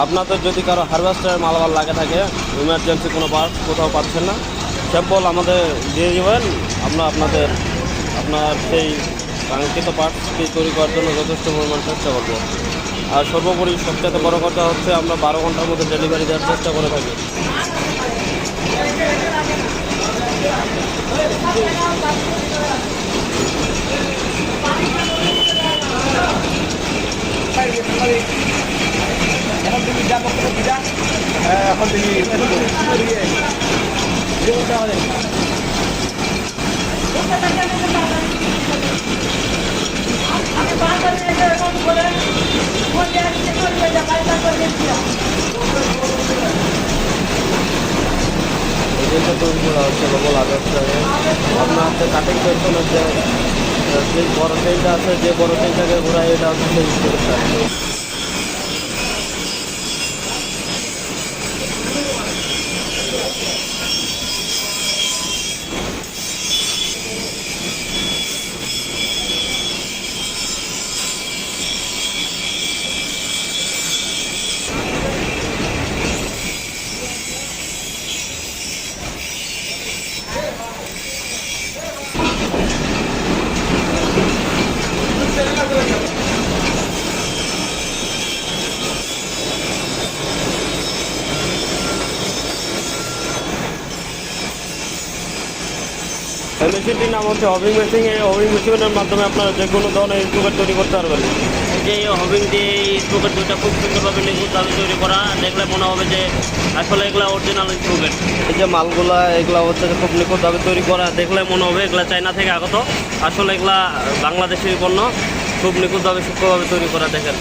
আপনাদের যদি কারো হারভেস্টারের মালামাল লাগে থাকে, ইমার্জেন্সি কোনো পার্ট কোথাও পাচ্ছেন না, স্যাম্পল আমাদের দিয়ে দেবেন। আপনার সেই কাঙ্ক্ষিত পার্টসটি তৈরি করার জন্য যথেষ্ট পরিমাণ চেষ্টা করবো। আর সর্বোপরি সবচেয়ে বড় কথা হচ্ছে আমরা 12 ঘন্টার মধ্যে ডেলিভারি দেওয়ার চেষ্টা করে থাকি। এখন তিনি এজেন্টটা তৈরি করা হচ্ছে লোকাল হারভেস্টারে। আপনার হচ্ছে কাটিং পেছনের যে বড় টেইলটা আছে, যে বড় টেইলটাকে ঘোরায়, এটা হচ্ছে সেই স্টোরেজটা। এই মেশিনটির নাম হচ্ছে হবিং মেশিন। এই হবিং মেশিনের মাধ্যমে আপনারা যে কোনো ধরনের ইনস্ট্রুমেন্ট তৈরি করতে পারবেন। এই যে হবিং দিয়ে ইনস্ট্রুমেন্ট দুটো খুব সুন্দরভাবে নিখুঁতভাবে তৈরি করা, দেখলে মনে হবে যে আসলে এগুলা অরিজিনাল ইনস্ট্রুমেন্ট। এই যে মালগুলা, এগুলা হচ্ছে যে খুব নিখুঁতভাবে তৈরি করা, দেখলে মনে হবে এগুলা চায়না থেকে আগত, আসলে এগুলা বাংলাদেশের পণ্য, খুব নিখুঁতভাবে সূক্ষ্মভাবে তৈরি করা। দেখেন